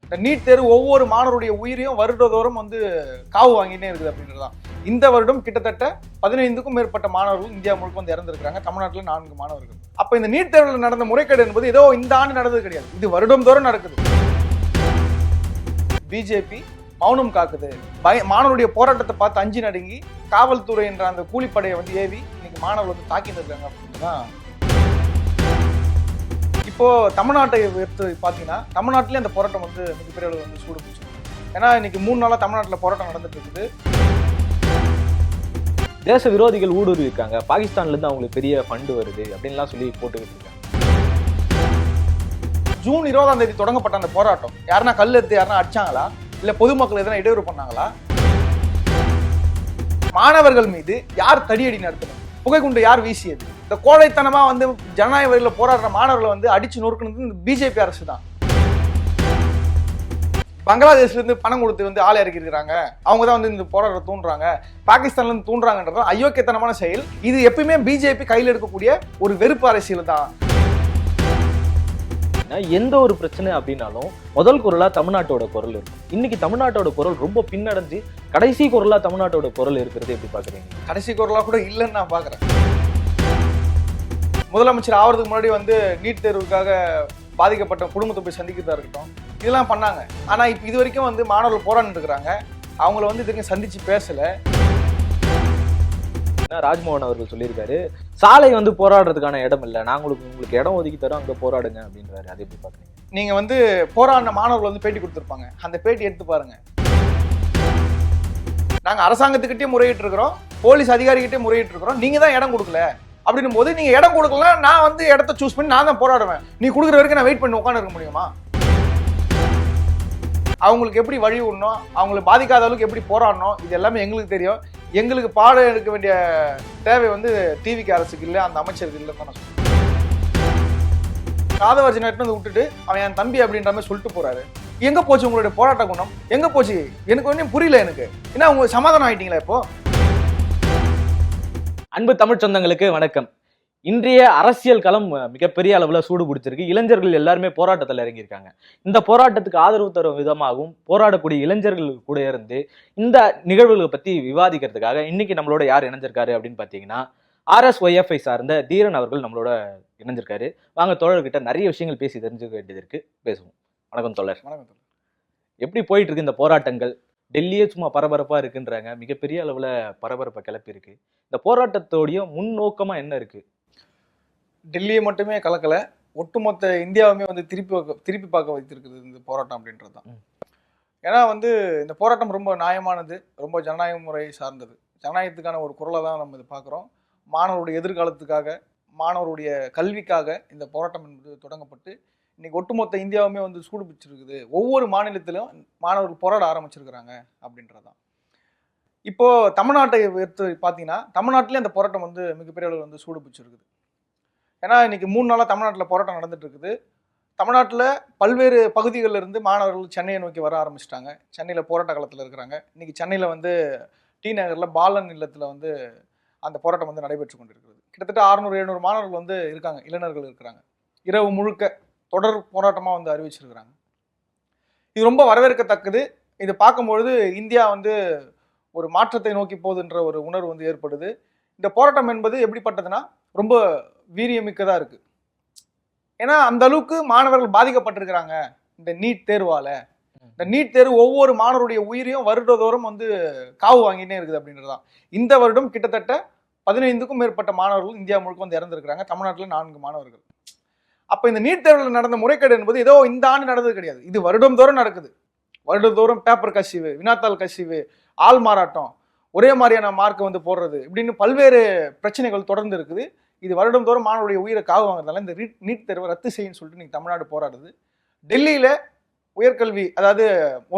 இந்த நீட் தேர்வு ஒவ்வொரு மாணவருடைய உயிரையும் வருடதோறும் வந்து காவு வாங்கினே இருக்குது அப்படின்றதான். இந்த வருடம் கிட்டத்தட்ட 15க்கும் மேற்பட்ட மாணவர்கள் இந்தியா முழுக்க வந்து இறந்திருக்கிறாங்க. தமிழ்நாட்டில் 4 மாணவர்கள். அப்ப இந்த நீட் தேர்வில் நடந்த முறைகேடு என்பது ஏதோ இந்த ஆண்டு நடந்தது கிடையாது, இது வருடம் தோறும் நடக்குது. பிஜேபி மௌனம் காக்குது. மாணவருடைய போராட்டத்தை பார்த்து அஞ்சு நடுங்கி காவல்துறை என்ற அந்த கூலிப்படையை வந்து ஏவி இன்னைக்கு மாணவர்கள் வந்து தாக்கிட்டு இருக்காங்க அப்படின்ட்டுதான். இப்போ தமிழ்நாட்டை எடுத்து பார்த்தீங்கன்னா தமிழ்நாட்டிலே அந்த போராட்டம் வந்து மிகப்பெரிய அளவு வந்து சூடு பிடிச்சி. ஏன்னா இன்னைக்கு 3 நாளா தமிழ்நாட்டில் போராட்டம் நடந்துட்டு இருக்குது. தேச விரோதிகள் ஊடுருவிருக்காங்க, பாகிஸ்தான்ல இருந்து அவங்களுக்கு பெரிய ஃபண்டு வருது அப்படின்லாம் சொல்லி போட்டுக்கிட்டு இருக்காங்க. ஜூன் 20ஆம் தேதி தொடங்கப்பட்ட அந்த போராட்டம் யாருன்னா கல் எடுத்து யாருன்னா அடிச்சாங்களா, இல்ல பொதுமக்கள் எதனா இடையூறு பண்ணாங்களா? மாணவர்கள் மீது யார் தடியடி நடத்தணும், புகைக்குண்டு யார் வீசியது? இந்த கோழைத்தனமா வந்து ஜனநாயக வழியில் போராடுற மாணவர்களை வந்து அடிச்சு நொறுக்குனது இந்த பிஜேபி அரசு தான். பங்களாதேஷ்ல இருந்து பணம் கொடுத்து வந்து ஆளை இறக்கி இருக்கிறாங்க, அவங்க தான் வந்து இந்த போராட்ட தூண்டுறாங்க, பாகிஸ்தான்ல இருந்து தூண்டுறாங்கன்றது அயோக்கியத்தனமான செயல். இது எப்பயுமே பிஜேபி கையில் எடுக்கக்கூடிய ஒரு வெறுப்பு அரசியல் தான். எந்த ஒரு பிரச்சனை அப்படின்னாலும் முதல் குரலா தமிழ்நாட்டோட குரல் இருக்கும். இன்னைக்கு தமிழ்நாட்டோட குரல் ரொம்ப பின்னடைஞ்சு கடைசி குரலா தமிழ்நாட்டோட குரல் இருக்கிறது எப்படி பாக்குறீங்க? கடைசி குரலா கூட இல்லைன்னு நான் பாக்குறேன். முதலமைச்சர் ஆவறதுக்கு முன்னாடி வந்து நீட் தேர்வுக்காக பாதிக்கப்பட்ட குடும்பத்தை போய் சந்திக்கிறதா இருக்கட்டும், இதெல்லாம் பண்ணாங்க. ஆனா இப்ப இது வரைக்கும் வந்து மாணவர்கள் போராடிட்டு இருக்கிறாங்க, அவங்கள வந்து இதுக்கு சந்திச்சு பேசல. ராஜ்மோகன் அவர்கள் சொல்லியிருக்காரு, சாலை வந்து போராடுறதுக்கான இடம் இல்லை, நாங்க உங்களுக்கு இடம் ஒதுக்கி தரோம், அங்க போராடுங்க அப்படின்றாரு. அதை எப்படி பாக்குறீங்க? நீங்க வந்து போராடின மாணவர்கள் வந்து பேட்டி கொடுத்துருப்பாங்க, அந்த பேட்டி எடுத்து பாருங்க. நாங்க அரசாங்கத்துக்கிட்டே முறையிட்டு இருக்கிறோம், போலீஸ் அதிகாரிகிட்டே முறையிட்டு இருக்கிறோம், நீங்க தான் இடம் கொடுக்கல அப்படின்னும் போது, நீங்க இடம் கொடுக்கலாம், நான் வந்து இடத்த சூஸ் பண்ணி நான் தான் போராடுவேன், நீ கொடுக்குற வரைக்கும் நான் வெயிட் பண்ணி உட்காந்து இருக்க முடியுமா? அவங்களுக்கு எப்படி வழி விடணும், அவங்களுக்கு பாதிக்காத அளவுக்கு எப்படி போராடணும், இது எல்லாமே எங்களுக்கு தெரியும். எங்களுக்கு பாடம் எடுக்க வேண்டிய தேவை வந்து டிவிக்கு அரசுக்கு இல்லை, அந்த அமைச்சருக்கு இல்லைன்னு தான் நான் சொல்றேன். ராதவர்ஜன் வந்து விட்டுட்டு அவன் என் தம்பி அப்படின்ற மாதிரி சொல்லிட்டு போறாரு. எங்க போச்சு உங்களுடைய போராட்ட குணம்? எங்க போச்சு? எனக்கு ஒன்றும் புரியல. எனக்கு என்ன உங்க சமாதானம் ஆயிட்டீங்களா இப்போ? அன்பு தமிழ் சொந்தங்களுக்கு வணக்கம். இன்றைய அரசியல் களம் மிகப்பெரிய அளவுல சூடு பிடிச்சிருக்கு. இளைஞர்கள் எல்லாருமே போராட்டத்தில் இறங்கியிருக்காங்க. இந்த போராட்டத்துக்கு ஆதரவு தரும் விதமாகவும் போராடக்கூடிய இளைஞர்கள் கூட இருந்து இந்த நிகழ்வுகளை பத்தி விவாதிக்கிறதுக்காக இன்னைக்கு நம்மளோட யார் இணைஞ்சிருக்காரு அப்படின்னு பாத்தீங்கன்னா, RSYFஐ சார்ந்த தீரன் அவர்கள் நம்மளோட இணைஞ்சிருக்காரு. வாங்க தோழர்கிட்ட நிறைய விஷயங்கள் பேசி தெரிஞ்சுக்க வேண்டியது இருக்கு, பேசுவோம். வணக்கம் தோழர். வணக்கம். எப்படி போயிட்டு இருக்கு இந்த போராட்டங்கள்? டெல்லியே சும்மா பரபரப்பா இருக்குன்றாங்க, மிகப்பெரிய அளவுல பரபரப்பை கிளப்பி இருக்கு. இந்த போராட்டத்தோடைய முன்னோக்கமா என்ன இருக்கு? டெல்லியை மட்டுமே கலக்கல, ஒட்டுமொத்த இந்தியாவுமே வந்து திருப்பி பார்க்க வைத்திருக்குது இந்த போராட்டம் அப்படின்றது தான். ஏன்னா வந்து இந்த போராட்டம் ரொம்ப நியாயமானது, ரொம்ப ஜனநாயக முறை சார்ந்தது, ஜனநாயகத்துக்கான ஒரு குரலை தான் நம்ம இது பார்க்குறோம். மாணவருடைய எதிர்காலத்துக்காக, மாணவருடைய கல்விக்காக இந்த போராட்டம் என்பது தொடங்கப்பட்டு இன்னைக்கு ஒட்டுமொத்த இந்தியாவுமே வந்து சூடு பிடிச்சிருக்குது. ஒவ்வொரு மாநிலத்திலும் மாணவர்கள் போராட ஆரம்பிச்சிருக்கிறாங்க அப்படின்றதான். இப்போ தமிழ்நாட்டை எடுத்து பார்த்தீங்கன்னா தமிழ்நாட்டிலே அந்த போராட்டம் வந்து மிகப்பெரிய அளவில் வந்து சூடு பிடிச்சிருக்குது. ஏன்னா இன்னைக்கு 3 நாளா தமிழ்நாட்டில் போராட்டம் நடந்துட்டு இருக்குது. தமிழ்நாட்டில் பல்வேறு பகுதிகளில் இருந்து மாணவர்கள் சென்னையை நோக்கி வர ஆரம்பிச்சிட்டாங்க. சென்னையில் போராட்ட காலத்தில் இருக்கிறாங்க. இன்னைக்கு சென்னையில் வந்து டி நகரில் பாலன் இல்லத்தில் வந்து அந்த போராட்டம் வந்து நடைபெற்று கொண்டிருக்கிறது. கிட்டத்தட்ட 600-700 மாணவர்கள் வந்து இருக்காங்க, இளைஞர்கள் இருக்கிறாங்க. இரவு முழுக்க தொடர் போராட்டமாக வந்து அறிவிச்சிருக்கிறாங்க. இது ரொம்ப வரவேற்கத்தக்கது. இதை பார்க்கும்பொழுது இந்தியா வந்து ஒரு மாற்றத்தை நோக்கி போகுதுன்ற ஒரு உணர்வு வந்து ஏற்படுது. இந்த போராட்டம் என்பது எப்படிப்பட்டதுன்னா ரொம்ப வீரியமிக்கதா இருக்கு. ஏன்னா அந்த அளவுக்கு மாணவர்கள் பாதிக்கப்பட்டிருக்கிறாங்க இந்த நீட் தேர்வால. இந்த நீட் தேர்வு ஒவ்வொரு மாணவருடைய உயிரையும் வருடதோறும் வந்து காவு வாங்கினே இருக்குது அப்படின்றதான். இந்த வருடம் கிட்டத்தட்ட 15க்கும் மேற்பட்ட மாணவர்கள் இந்தியா முழுக்க வந்து இறந்திருக்கிறாங்க. தமிழ்நாட்டில் 4 மாணவர்கள். அப்ப இந்த நீட் தேர்வில் நடந்த முறைகேடு என்பது ஏதோ இந்த ஆண்டு நடந்தது கிடையாது, இது வருடம் தோறும் நடக்குது. வருடந்தோறும் பேப்பர் கசிவு, வினாத்தாள் கசிவு, ஆள் மாறாட்டம், ஒரே மாதிரியான மார்க்கை வந்து போடுறது, இப்படின்னு பல்வேறு பிரச்சனைகள் தொடர்ந்து இருக்குது. இது வருடந்தோறும் மாணவருடைய உயிரை காவு வாங்குறதுனால இந்த நீட் தேர்வை ரத்து செய்யுன்னு சொல்லிட்டு நீங்க தமிழ்நாடு போராடுது. டெல்லியில உயர்கல்வி, அதாவது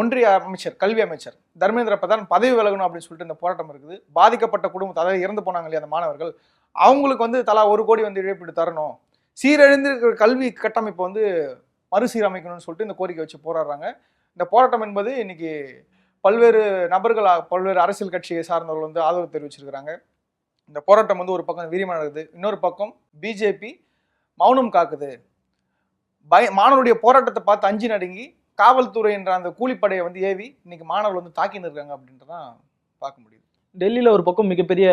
ஒன்றிய அமைச்சர், கல்வி அமைச்சர் தர்மேந்திர பிரதான் பதவி விலகணும் அப்படின்னு சொல்லிட்டு இந்த போராட்டம் இருக்குது. பாதிக்கப்பட்ட குடும்பத்தை, அதாவது இறந்து போனாங்க இல்லையா அந்த மாணவர்கள், அவங்களுக்கு வந்து தலா 1 கோடி வந்து இழப்பீடு தரணும், சீரழிந்திருக்கிற கல்வி கட்டமைப்பை வந்து மறுசீரமைக்கணும்னு சொல்லிட்டு இந்த கோரிக்கை வச்சு போராடுறாங்க. இந்த போராட்டம் என்பது இன்னைக்கு பல்வேறு நபர்கள், பல்வேறு அரசியல் கட்சியை சார்ந்தவர்கள் வந்து ஆதரவு தெரிவிச்சிருக்கிறாங்க. இந்த போராட்டம் வந்து ஒரு பக்கம் வீரியமாக நடக்குது, இன்னொரு பக்கம் பிஜேபி மௌனம் காக்குது. மாணவருடைய போராட்டத்தை பார்த்து அஞ்சு நடுங்கி காவல்துறை என்ற அந்த கூலிப்படையை வந்து ஏவி இன்னைக்கு மாணவர்கள் வந்து தாக்கின்னு இருக்காங்க அப்படின்றதான் பார்க்க முடியுது. டெல்லியில ஒரு பக்கம் மிகப்பெரிய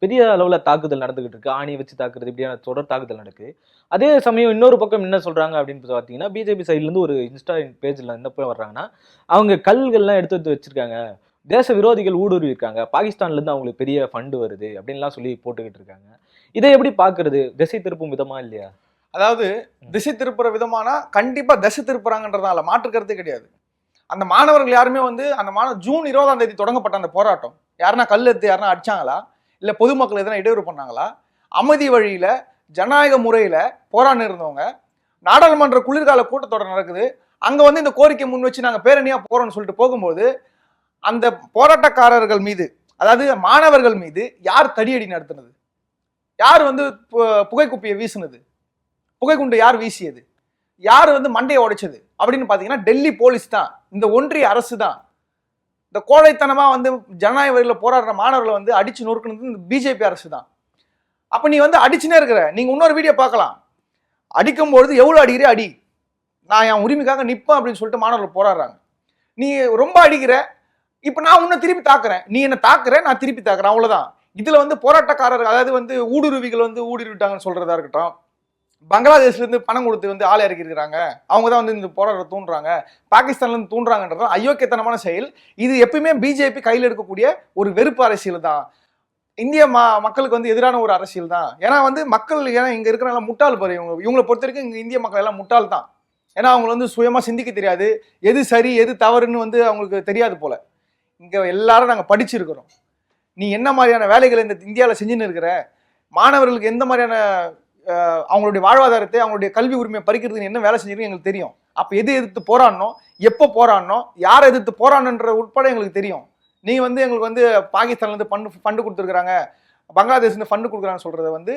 பெரிய அளவுல தாக்குதல் நடந்துகிட்டு இருக்கு. ஆணி வச்சு தாக்குறது, இப்படியான தொடர் தாக்குதல் நடக்குது. அதே சமயம் இன்னொரு பக்கம் என்ன சொல்றாங்க அப்படின்னு பார்த்தீங்கன்னா, பிஜேபி சைட்ல இருந்து ஒரு இன்ஸ்டா பேஜ்ல என்ன போய் வர்றாங்கன்னா, அவங்க கல்கள்லாம் எடுத்து வந்து வச்சிருக்காங்க, தேச விரோதிகள் ஊடுருவி இருக்காங்க, பாகிஸ்தான்ல இருந்து அவங்களுக்கு பெரிய ஃபண்டு வருது அப்படின்லாம் சொல்லி போட்டுக்கிட்டு இருக்காங்க. இதை எப்படி பாக்குறது? திசை திருப்பும் விதமா இல்லையா? அதாவது திசை திருப்புற விதமானா கண்டிப்பா திசை திருப்புறாங்கன்றதால மாற்று கருத்தே கிடையாது. அந்த மாணவர்கள் யாருமே வந்து ஜூன் 20ஆம் தேதி தொடங்கப்பட்ட அந்த போராட்டம் யாருன்னா கல் எடுத்து யாருன்னா அடிச்சாங்களா, இல்ல பொதுமக்கள் எதனா இடையூறு பண்ணாங்களா? அமைதி வழியில ஜனநாயக முறையில போராடி இருந்தவங்க. நாடாளுமன்ற குளிர்கால கூட்டத்தொடர் நடக்குது, அங்க வந்து இந்த கோரிக்கை முன் வச்சு நாங்க பேரணியா போறோம்னு சொல்லிட்டு போகும்போது அந்த போராட்டக்காரர்கள் மீது, அதாவது மாணவர்கள் மீது யார் தடியடி நடத்தினது? யார் வந்து புகைக்குப்பியை வீசினது? புகைக்குண்டு யார் வீசியது? யார் வந்து மண்டையை உடைச்சது அப்படின்னு பாத்தீங்கன்னா டெல்லி போலீஸ் தான், இந்த ஒன்றிய அரசு தான். இந்த கோழைத்தனமா வந்து ஜனநாயக வழியில போராடுற மாணவர்களை வந்து அடிச்சு நொறுக்குனது இந்த பிஜேபி அரசு தான். அப்ப நீ வந்து அடிச்சுனே இருக்கிற. நீங்க இன்னொரு வீடியோ பார்க்கலாம், அடிக்கும் பொழுது எவ்வளவு அடிக்கிற அடி, நான் என் உரிமைக்காக நிப்பேன் அப்படின்னு சொல்லிட்டு மாணவர்கள் போராடுறாங்க. நீ ரொம்ப அடிக்கிற, இப்ப நான் உன்னை திருப்பி தாக்குறேன், நீ என்ன தாக்குற, நான் திருப்பி தாக்குறேன், அவ்வளவுதான். இதுல வந்து போராட்டக்காரர்கள், அதாவது வந்து ஊடுருவிகள் வந்து ஊடுருவிட்டாங்கன்னு சொல்றதா இருக்கட்டும், பங்களாதேஷ்ல இருந்து பணம் கொடுத்து வந்து ஆளை இறக்கி இருக்கிறாங்க, அவங்க தான் வந்து இந்த போராட்டத்தை தூண்டுறாங்க, பாகிஸ்தான்ல இருந்து தூண்டுறாங்கன்றது அயோக்கியத்தனமான செயல். இது எப்பயுமே பிஜேபி கையில் எடுக்கக்கூடிய ஒரு வெறுப்பு அரசியல் தான், இந்திய மக்களுக்கு வந்து எதிரான ஒரு அரசியல் தான். ஏன்னா வந்து மக்கள், ஏன்னா இங்க இருக்கிற முட்டாள் பாரு, இவங்களை பொறுத்த வரைக்கும் இங்க இந்திய மக்கள் எல்லாம் முட்டாள் தான். ஏன்னா அவங்க வந்து சுயமா சிந்திக்க தெரியாது, எது சரி எது தவறுன்னு வந்து அவங்களுக்கு தெரியாது போல. இங்க எல்லாரும் நாங்க படிச்சிருக்கிறோம். நீ என்ன மாதிரியான வேலைகளை இந்த இந்தியாவில் செஞ்சுன்னு இருக்கிற, மாணவர்களுக்கு எந்த மாதிரியான அவங்களுடைய வாழ்வாதாரத்தை, அவங்களுடைய கல்வி உரிமையை பறிக்கிறதுக்கு என்ன வேலை செஞ்சிருக்கு எங்களுக்கு தெரியும். அப்ப எது எதிர்த்து போராடணும், எப்போ போராடணும், யாரை எதிர்த்து போராடணுன்ற உட்பட எங்களுக்கு தெரியும். நீ வந்து எங்களுக்கு வந்து பாகிஸ்தான்ல இருந்து ஃபண்டு கொடுத்துருக்காங்க, பங்களாதேஷ்ல ஃபண்டு கொடுக்குறான்னு சொல்றதை வந்து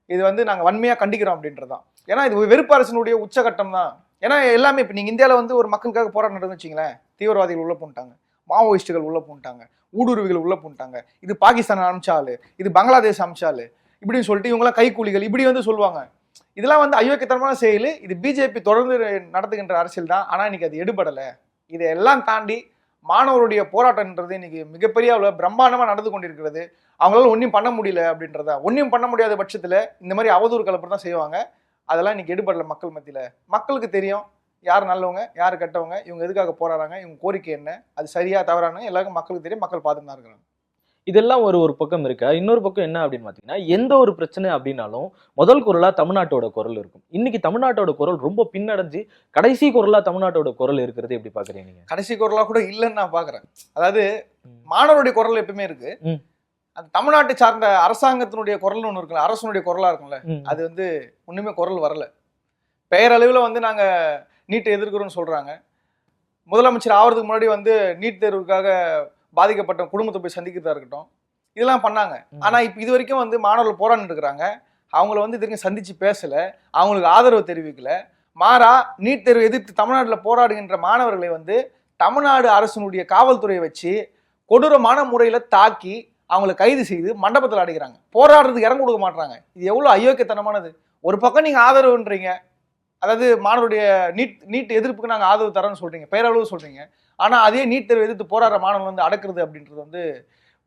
இது வந்து நாங்க வன்மையா கண்டிக்கிறோம் அப்படின்றதான். ஏன்னா இது வெறுப்பு அரசினுடைய உச்சகட்டம் தான். ஏன்னா எல்லாமே இப்ப நீங்க இந்தியாவில் வந்து ஒரு மக்களுக்காக போராட்டம் நடந்து வச்சிங்களேன், தீவிரவாதிகள் உள்ள போட்டாங்க, மாவோயிஸ்டுகள் உள்ள போட்டாங்க, ஊடுருவிகள் உள்ள போட்டாங்க, இது பாகிஸ்தான் அமிச்சாலு, இது பங்களாதேஷ் அமிச்சாலு இப்படின்னு சொல்லிட்டு இவங்களாம் கைக்கூலிகள் இப்படி வந்து சொல்லுவாங்க. இதெல்லாம் வந்து அயோக்கியத்தனமான செயல். இது பிஜேபி தொடர்ந்து நடத்துகின்ற அரசியல் தான். ஆனா இன்னைக்கு அது எடுபடலை. இதையெல்லாம் தாண்டி மாணவருடைய போராட்டம்ன்றது இன்னைக்கு மிகப்பெரிய அளவில் பிரம்மாண்டமா நடந்து கொண்டிருக்கிறது. அவங்களால ஒன்றும் பண்ண முடியல அப்படின்றதா. ஒன்றும் பண்ண முடியாத பட்சத்துல இந்த மாதிரி அவதூறு கலப்பு தான் செய்வாங்க. அதெல்லாம் இன்னைக்கு எடுபடலை மக்கள் மத்தியில. மக்களுக்கு தெரியும் யார் நல்லவங்க யார் கெட்டவங்க, இவங்க எதுக்காக போராடுறாங்க, இவங்க கோரிக்கை என்ன, அது சரியா தவறானு எல்லாருக்கும் மக்களுக்கு தெரியும், மக்கள் பார்த்துட்டு தான் இருக்கிறாங்க. இதெல்லாம் ஒரு பக்கம் இருக்கா. இன்னொரு பக்கம் என்ன அப்படின்னு பாத்தீங்கன்னா, எந்த ஒரு பிரச்சனை அப்படின்னாலும் முதல் குரலா தமிழ்நாட்டோட குரல் இருக்கும். இன்னைக்கு தமிழ்நாட்டோட குரல் ரொம்ப பின்னடைஞ்சு கடைசி குரலா தமிழ்நாட்டோட குரல் இருக்கிறது எப்படி பாக்குறீங்க நீங்க? கடைசி குரலா கூட இல்லைன்னு நான் பாக்குறேன். அதாவது மாணவருடைய குரல் எப்பவுமே இருக்கு. அந்த தமிழ்நாட்டை சார்ந்த அரசாங்கத்தினுடைய குரல் ஒண்ணு இருக்குல்ல, அரசனுடைய குரலா இருக்கும்ல, அது வந்து ஒண்ணுமே குரல் வரல. பெயரளவுல வந்து நாங்க நீட்டை எதிர்க்கிறோம்னு சொல்றாங்க. முதலமைச்சர் ஆவறதுக்கு முன்னாடி வந்து நீட் தேர்வுக்காக பாதிக்கப்பட்ட குடும்பத்தை போய் சந்திக்கிறதா இருக்கட்டும், இதெல்லாம் பண்ணாங்க. ஆனா இப்ப இது வரைக்கும் வந்து மாணவர்கள் போராடிட்டு இருக்கிறாங்க. அவங்கள வந்து இதுக்கு சந்திச்சு பேசல, அவங்களுக்கு ஆதரவு தெரிவிக்கல. மாறா நீட் தேர்வு எதிர்த்து தமிழ்நாட்டில் போராடுகின்ற மாணவர்களை வந்து தமிழ்நாடு அரசினுடைய காவல்துறையை வச்சு கொடூரமான முறையில தாக்கி அவங்களை கைது செய்து மண்டபத்தில் அடைக்கிறாங்க. போராடுறதுக்கு இடம் கொடுக்க மாட்டாங்க. இது எவ்வளவு அயோக்கியத்தனமானது. ஒரு பக்கம் நீங்க ஆதரவுன்றீங்க, அதாவது மாணவருடைய நீட் எதிர்ப்புக்கு நாங்கள் ஆதரவு தரோன்னு சொல்றீங்க, பேரளவு சொல்றீங்க. ஆனா அதே நீட் தேர்வு எதிர்த்து போராடுற மாணவர்கள் வந்து அடக்குறது அப்படின்றது வந்து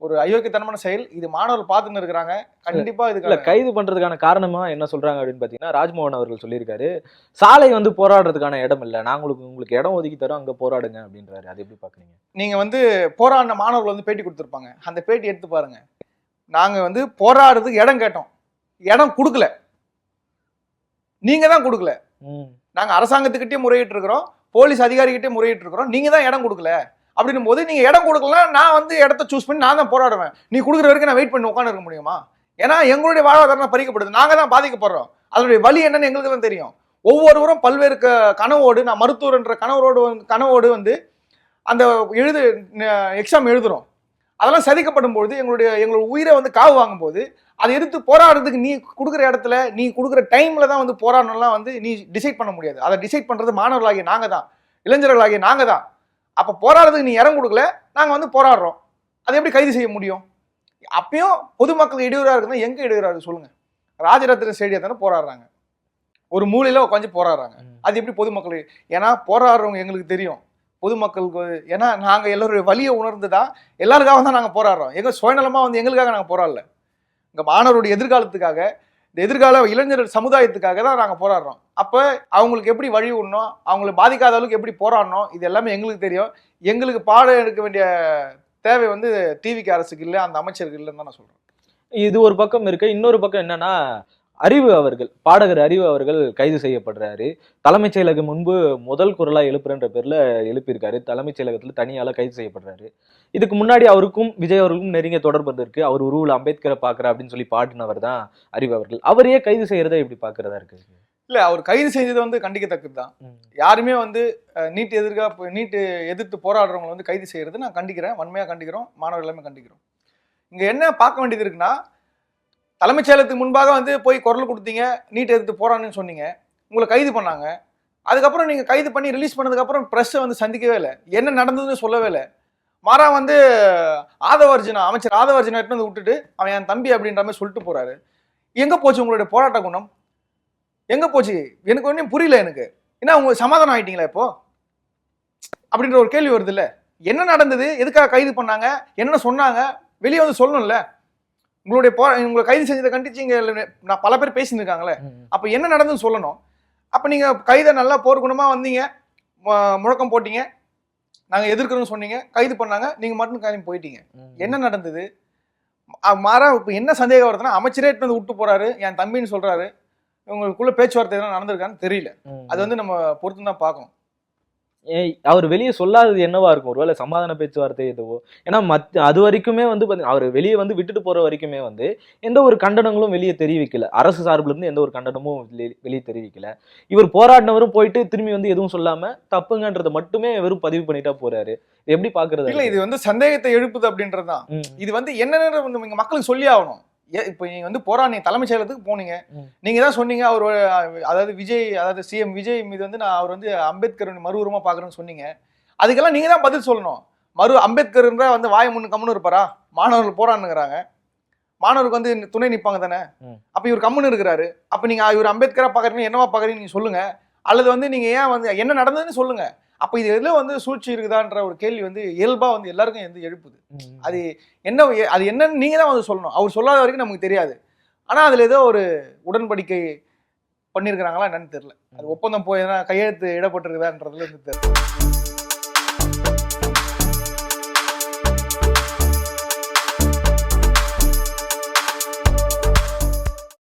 ஒரு அயோக்கியத்தனமான செயல். இது மாணவர்கள் பார்த்துன்னு இருக்கிறாங்க. கண்டிப்பா இதுக்கு கைது பண்றதுக்கான காரணமா என்ன சொல்றாங்க அப்படின்னு பாத்தீங்கன்னா, ராஜ்மோகன் அவர்கள் சொல்லியிருக்காரு, சாலை வந்து போராடுறதுக்கான இடம் இல்லை, நாங்கள் உங்களுக்கு இடம் ஒதுக்கி தரோம், அங்க போராடுங்க அப்படின்றாரு. அது எப்படி பாக்குறீங்க? நீங்க வந்து போராடின மாணவர்கள் வந்து பேட்டி கொடுத்துருப்பாங்க, அந்த பேட்டி எடுத்து பாருங்க. நாங்க வந்து போராடுறதுக்கு இடம் கேட்டோம், இடம் கொடுக்கல, நீங்க தான் கொடுக்கல. நாங்க அரசாங்கத்துக்கிட்டே முறையிட்டு இருக்கிறோம், போலீஸ் அதிகாரிகிட்டே முறையிட்டு இருக்கிறோம், நீங்க தான் இடம் கொடுக்கல. அப்படின்னும் போது நீங்க இடம் கொடுக்கலாம், நான் வந்து இடத்த சூஸ் பண்ணி நான் தான் போராடுவேன். நீ கொடுக்குற வரைக்கும் நான் வெயிட் பண்ணி உட்காந்து இருக்க முடியுமா? ஏன்னா எங்களுடைய வாழ்வாதாரம் பறிக்கப்படுது, நாங்க தான் பாதிக்கப்படுறோம். அதனுடைய வலி என்னன்னு எங்களுக்கு தான் தெரியும். ஒவ்வொருவரும் பல்வேறு கனவோடு, நான் மருத்துவர் என்ற கனவோடு வந்து அந்த எக்ஸாம் எழுதுறோம். அதெல்லாம் சதிக்கப்படும் பொழுது எங்களுடைய உயிரை வந்து காவு வாங்கும் போது அதை எதிர்த்து போராடுறதுக்கு நீ கொடுக்குற இடத்துல, நீ கொடுக்குற டைம்ல தான் வந்து போராடணும்லாம் வந்து நீ டிசைட் பண்ண முடியாது. அதை டிசைட் பண்றது மாணவர்களாகிய நாங்க தான், இளைஞர்களாகிய நாங்க தான். அப்ப போராடுறதுக்கு நீ இடம் கொடுக்கல, நாங்க வந்து போராடுறோம். அதை எப்படி கைது செய்ய முடியும்? அப்பயும் பொதுமக்கள் இடையூறா இருக்குன்னா எங்க இடையூறா இருக்கு சொல்லுங்க? ராஜரத்ன ஸ்டேடியம் தானே போராடுறாங்க. ஒரு மூலையில உட்காந்து போராடுறாங்க. அது எப்படி பொதுமக்கள்? ஏன்னா போராடுறவங்க எங்களுக்கு தெரியும், பொதுமக்களுக்கு. ஏன்னா நாங்க எல்லாரும் வலியை உணர்ந்துதான் எல்லாருக்காக தான் நாங்க போராடுறோம். எங்க சுயநலமா வந்து எங்களுக்காக நாங்க போராடல. இங்க மாணவருடைய எதிர்காலத்துக்காக, இந்த எதிர்கால இளைஞர் சமுதாயத்துக்காக தான் நாங்க போராடுறோம். அப்ப அவங்களுக்கு எப்படி வழி விடணும், அவங்களை பாதிக்காத அளவுக்கு எப்படி போராடணும், இது எல்லாமே எங்களுக்கு தெரியும். எங்களுக்கு பாடம் எடுக்க வேண்டிய தேவை வந்து டிவிக்கு அரசுக்கு இல்லை, அந்த அமைச்சருக்கு இல்லைன்னு தான் நான் சொல்றேன். இது ஒரு பக்கம் இருக்கு. இன்னொரு பக்கம் என்னன்னா, அறிவு அவர்கள், பாடகர் அறிவு அவர்கள் கைது செய்யப்படுறாரு. தலைமைச் செயலகம் முன்பு முதல் குரலா எழுப்புறன்ற பேர்ல எழுப்பியிருக்காரு. தலைமைச் செயலகத்துல தனியால கைது செய்யப்படுறாரு. இதுக்கு முன்னாடி அவருக்கும் விஜய் அவர்களுக்கும் நெருங்கிய தொடர்பு இருக்கு. அவர் உருவில் அம்பேத்கரை பாக்குற அப்படின்னு சொல்லி பாடினவர் தான் அறிவு அவர்கள். அவரையே கைது செய்யறதை எப்படி பாக்குறதா இருக்கு? இல்ல, அவர் கைது செஞ்சது வந்து கண்டிக்கத்தக்கது தான். யாருமே வந்து நீட் எதிர்த்து போராடுறவங்களை வந்து கைது செய்யறது நான் கண்டிக்கிறேன், வன்மையா கண்டிக்கிறோம், மாணவர்கள் எல்லாமே கண்டிக்கிறோம். இங்க என்ன பார்க்க வேண்டியது இருக்குன்னா, தலைமைச் செயலகத்துக்கு முன்பாக வந்து போய் குரல் கொடுத்தீங்க, நீட் எதிர்த்து போராடுன்னு சொன்னீங்க, உங்களை கைது பண்ணாங்க. அதுக்கப்புறம் நீங்க கைது பண்ணி ரிலீஸ் பண்ணதுக்கு அப்புறம் பிரஸ்ஸை வந்து சந்திக்கவே இல்லை, என்ன நடந்ததுன்னு சொல்லவே இல்லை. மாறா வந்து அமைச்சர் ஆதவர்ஜுனா எடுத்து வந்து விட்டுட்டு அவன் என் தம்பி அப்படின்ற மாதிரி சொல்லிட்டு போறாரு. எங்க போச்சு உங்களுடைய போராட்ட குணம்? எங்க போச்சு? எனக்கு ஒன்றும் புரியல. எனக்கு என்ன, உங்க சமாதானம் ஆயிட்டீங்களா இப்போ அப்படின்ற ஒரு கேள்வி வருது இல்ல. என்ன நடந்தது, எதுக்காக கைது பண்ணாங்க, என்ன சொன்னாங்க, வெளியே வந்து சொல்லணும்ல. உங்களை கைது செஞ்சதை கண்டிச்சு நான் பல பேர் பேசிட்டு இருக்காங்களே, அப்ப என்ன நடந்ததுன்னு சொல்லணும். அப்ப நீங்க கைதை நல்லா போர்க்குணமா வந்தீங்க, முழக்கம் போட்டீங்க, நாங்க எதிர்க்கிறோம்னு சொன்னீங்க, கைது பண்ணாங்க, நீங்க மட்டும் கிளம்பி போயிட்டீங்க. என்ன நடந்தது? மாறா இப்ப என்ன சந்தேகம் வருதுன்னா, அமைச்சரே வந்து விட்டு போறாரு, என் தம்பின்னு சொல்றாரு, உங்களுக்குள்ள பேச்சுவார்த்தை எதனா நடந்திருக்கான்னு தெரியல. அது வந்து நம்ம பொறுத்து தான் பார்க்கணும். அவர் வெளியே சொல்லாதது என்னவா இருக்கும்? ஒருவேளை சமாதான பேச்சுவார்த்தை எதுவோ? ஏன்னா அது வரைக்குமே வந்து அவர் வெளியே வந்து விட்டுட்டு போற வரைக்குமே வந்து எந்த ஒரு கண்டனங்களும் வெளியே தெரிவிக்கல. அரசு சார்பில் இருந்து எந்த ஒரு கண்டனமும் வெளியே தெரிவிக்கல. இவர் போராடினவரும் போயிட்டு திரும்பி வந்து எதுவும் சொல்லாம தப்புங்கன்றதை மட்டுமே வெறும் பதிவு பண்ணிட்டா போறாரு. எப்படி பாக்குறது? இல்ல, இது வந்து சந்தேகத்தை எழுப்புது அப்படின்றதுதான். இது வந்து என்னன்னு நீங்க மக்களுக்கு சொல்லி ஆகணும். இப்ப நீங்க வந்து நீங்க தலைமைச் செயலகத்துக்கு போனீங்க, நீங்க தான் சொன்னீங்க அவர், அதாவது விஜய், அதாவது சிஎம் விஜய் மீது வந்து நான் அவர் வந்து அம்பேத்கர் மறு உருவமா பாக்குறேன்னு சொன்னீங்க. அதுக்கெல்லாம் நீங்க தான் பதில் சொல்லணும். அம்பேத்கர் வந்து வாய முன்னு கம்முன்னு இருப்பாரா? மாணவர்கள் போராடுங்கிறாங்க, மாணவருக்கு வந்து துணை நிற்பாங்க தானே. அப்ப இவர் கம்முன்னு இருக்கிறாரு. அப்ப நீங்க இவர் அம்பேத்கரா பாக்குறீங்க, என்னவா பாக்குறீங்க நீங்க சொல்லுங்க. அல்லது வந்து நீங்க ஏன் வந்து என்ன நடந்ததுன்னு சொல்லுங்க. அப்ப இது எதுல வந்து சூழ்ச்சி இருக்குதான்ற ஒரு கேள்வி வந்து இயல்பா வந்து எல்லாருக்கும் வந்து எழுப்புது. அது என்னன்னு நீங்க தான் வந்து சொல்லணும். அவர் சொல்லாத வரைக்கும் நமக்கு தெரியாது. ஆனா அதுல ஏதோ ஒரு உடன்படிக்கை பண்ணிருக்கிறாங்களா என்னன்னு தெரியல. அது ஒப்பந்தம் போய் கையெழுத்து இடப்பட்டிருக்குதான்றதுல இருந்து தெரியல.